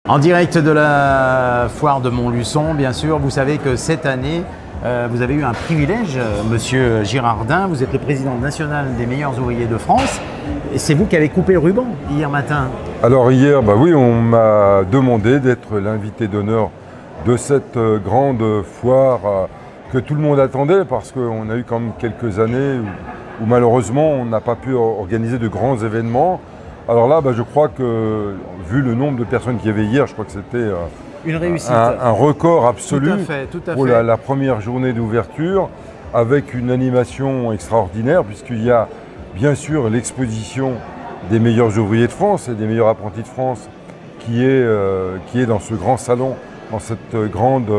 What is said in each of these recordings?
En direct de la foire de Montluçon, bien sûr, vous savez que cette année, vous avez eu un privilège, Monsieur Girardin, vous êtes le président national des meilleurs ouvriers de France, et c'est vous qui avez coupé le ruban hier matin. Alors hier, oui, on m'a demandé d'être l'invité d'honneur de cette grande foire que tout le monde attendait, parce qu'on a eu quand même quelques années où malheureusement on n'a pas pu organiser de grands événements. Alors là, je crois que, vu le nombre de personnes qu'il y avait hier, je crois que c'était une réussite, un record absolu tout à pour fait. la première journée d'ouverture, avec une animation extraordinaire, puisqu'il y a bien sûr l'exposition des meilleurs ouvriers de France et des meilleurs apprentis de France qui est dans ce grand salon, dans cette grande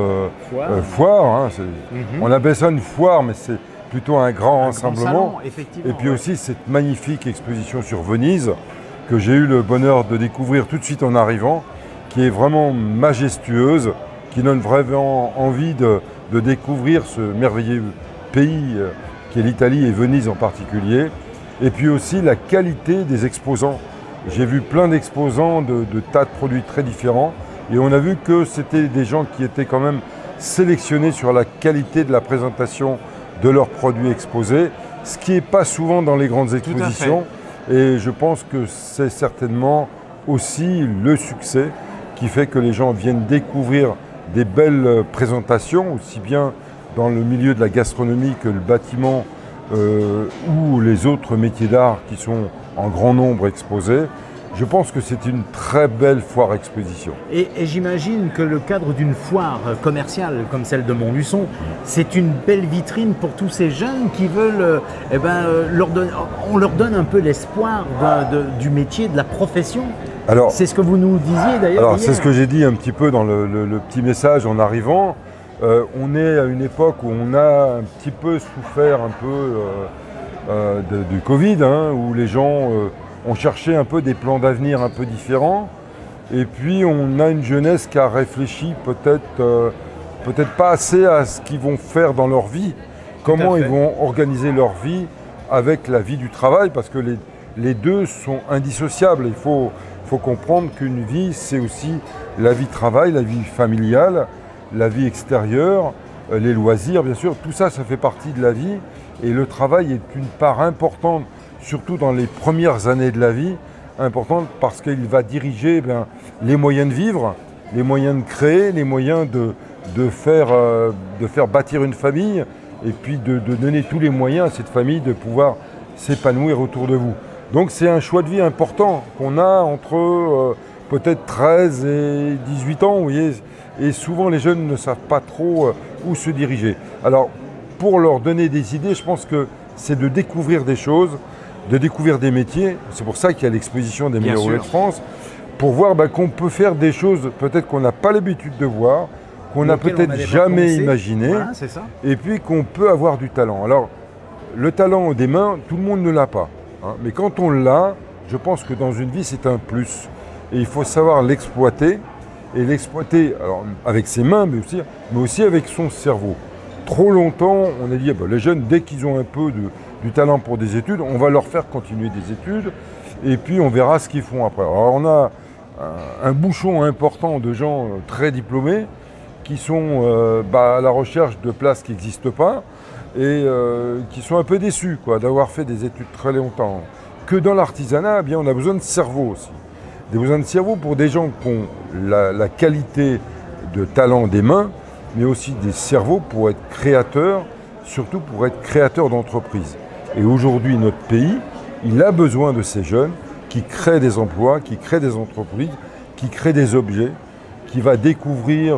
foire. On appelle ça une foire, mais c'est plutôt un grand rassemblement. Et puis aussi cette magnifique exposition sur Venise, que j'ai eu le bonheur de découvrir tout de suite en arrivant, qui est vraiment majestueuse, qui donne vraiment envie de découvrir ce merveilleux pays qui est l'Italie et Venise en particulier. Et puis aussi la qualité des exposants. J'ai vu plein d'exposants de tas de produits très différents, et on a vu que c'était des gens qui étaient quand même sélectionnés sur la qualité de la présentation de leurs produits exposés, ce qui n'est pas souvent dans les grandes expositions. Et je pense que c'est certainement aussi le succès qui fait que les gens viennent découvrir des belles présentations, aussi bien dans le milieu de la gastronomie que le bâtiment ou les autres métiers d'art qui sont en grand nombre exposés. Je pense que c'est une très belle foire exposition. Et j'imagine que le cadre d'une foire commerciale comme celle de Montluçon, c'est une belle vitrine pour tous ces jeunes qui veulent, on leur donne un peu l'espoir du métier, de la profession. C'est ce que vous nous disiez d'ailleurs. Alors c'est ce que j'ai dit un petit peu dans le petit message en arrivant. On est à une époque où on a un petit peu souffert du Covid, où les gens on cherchait un peu des plans d'avenir un peu différents, et puis on a une jeunesse qui a réfléchi peut-être pas assez à ce qu'ils vont faire dans leur vie, comment ils vont organiser leur vie avec la vie du travail, parce que les deux sont indissociables. Il faut comprendre qu'une vie, c'est aussi la vie de travail, la vie familiale, la vie extérieure, les loisirs, bien sûr, tout ça, ça fait partie de la vie, et le travail est une part importante, surtout dans les premières années de la vie, importante parce qu'il va diriger les moyens de vivre, les moyens de créer, les moyens de faire bâtir une famille, et puis de donner tous les moyens à cette famille de pouvoir s'épanouir autour de vous. Donc c'est un choix de vie important qu'on a entre peut-être 13 et 18 ans, vous voyez, et souvent les jeunes ne savent pas trop où se diriger. Alors pour leur donner des idées, je pense que c'est de découvrir des choses, de découvrir des métiers. C'est pour ça qu'il y a l'exposition des meilleurs ouvriers de France, pour voir qu'on peut faire des choses peut-être qu'on n'a pas l'habitude de voir, qu'on n'a peut-être jamais imaginé, et puis qu'on peut avoir du talent. Alors, le talent des mains, tout le monde ne l'a pas, mais quand on l'a, je pense que dans une vie, c'est un plus. Et il faut savoir l'exploiter, et l'exploiter avec ses mains, mais aussi avec son cerveau. Trop longtemps, on a dit, les jeunes, dès qu'ils ont un peu du talent pour des études, on va leur faire continuer des études, et puis on verra ce qu'ils font après. Alors on a un bouchon important de gens très diplômés qui sont à la recherche de places qui n'existent pas, et qui sont un peu déçus d'avoir fait des études très longtemps. Que dans l'artisanat, on a besoin de cerveau aussi. Des besoins de cerveau pour des gens qui ont la qualité de talent des mains, mais aussi des cerveaux pour être créateurs, surtout pour être créateurs d'entreprises. Et aujourd'hui, notre pays, il a besoin de ces jeunes qui créent des emplois, qui créent des entreprises, qui créent des objets, qui va découvrir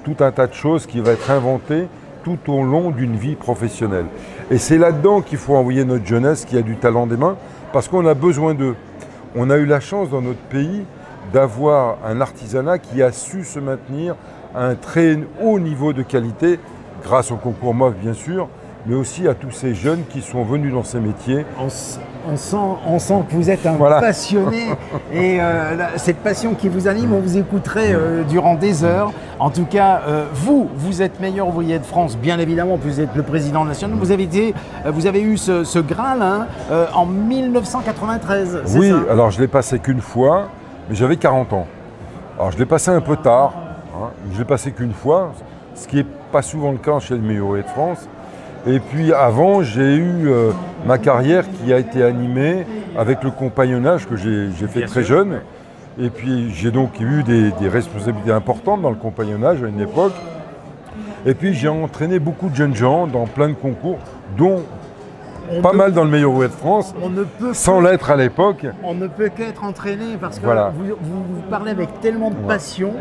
tout un tas de choses qui va être inventé tout au long d'une vie professionnelle. Et c'est là-dedans qu'il faut envoyer notre jeunesse qui a du talent des mains, parce qu'on a besoin d'eux. On a eu la chance dans notre pays d'avoir un artisanat qui a su se maintenir à un très haut niveau de qualité, grâce au concours MOF bien sûr, mais aussi à tous ces jeunes qui sont venus dans ces métiers. On sent que vous êtes un passionné, et cette passion qui vous anime, on vous écouterait durant des heures. En tout cas, vous êtes meilleur ouvrier de France, bien évidemment, vous êtes le président national. Vous avez eu ce Graal en 1993, oui, ça alors je ne l'ai passé qu'une fois, mais j'avais 40 ans. Alors je l'ai passé un peu tard, hein. Je l'ai passé qu'une fois, ce qui n'est pas souvent le cas chez le meilleur ouvrier de France. Et puis avant, j'ai eu ma carrière qui a été animée avec le compagnonnage que j'ai fait très jeune. Et puis j'ai donc eu des responsabilités importantes dans le compagnonnage à une époque. Et puis j'ai entraîné beaucoup de jeunes gens dans plein de concours, dont pas mal dans le meilleur ouvrier de France, sans l'être à l'époque. On ne peut qu'être entraîné parce que vous parlez avec tellement de passion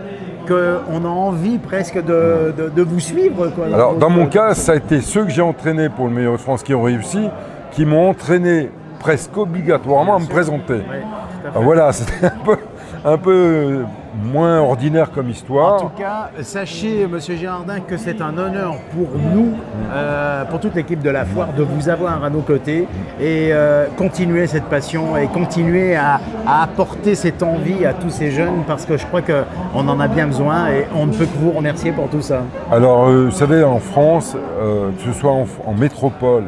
qu'on a envie presque de vous suivre. Quoi, alors dans mon cas, ça a été ceux que j'ai entraînés pour le meilleur ouvrier de France qui ont réussi, qui m'ont entraîné presque obligatoirement à me présenter. Oui, voilà, c'était un peu moins ordinaire comme histoire. En tout cas, sachez, Monsieur Girardin, que c'est un honneur pour nous, pour toute l'équipe de la foire, de vous avoir à nos côtés et continuer cette passion et continuer à apporter cette envie à tous ces jeunes parce que je crois qu'on en a bien besoin et on ne peut que vous remercier pour tout ça. Alors, vous savez, en France, que ce soit en métropole,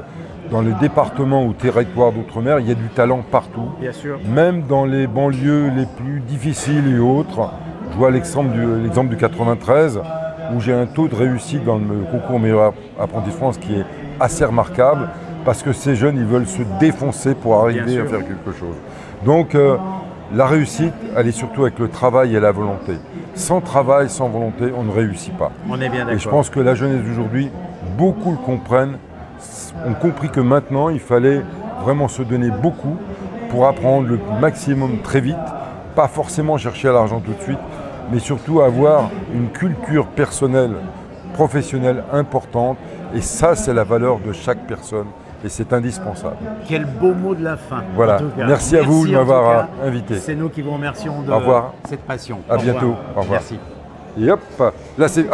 dans les départements ou territoires d'outre-mer, il y a du talent partout. Bien sûr. Même dans les banlieues les plus difficiles et autres. Je vois l'exemple du 93, où j'ai un taux de réussite dans le concours meilleur apprenti de France qui est assez remarquable, parce que ces jeunes, ils veulent se défoncer pour arriver à faire quelque chose. Donc, la réussite, elle est surtout avec le travail et la volonté. Sans travail, sans volonté, on ne réussit pas. On est bien d'accord. Et je pense que la jeunesse d'aujourd'hui, beaucoup le comprennent, ont compris que maintenant, il fallait vraiment se donner beaucoup pour apprendre le maximum très vite, pas forcément chercher à l'argent tout de suite, mais surtout avoir une culture personnelle, professionnelle importante. Et ça, c'est la valeur de chaque personne. Et c'est indispensable. Quel beau mot de la fin. Voilà. Merci à vous de m'avoir invité. C'est nous qui vous remercions de cette passion. À bientôt. Au revoir. Merci. Et hop, là c'est...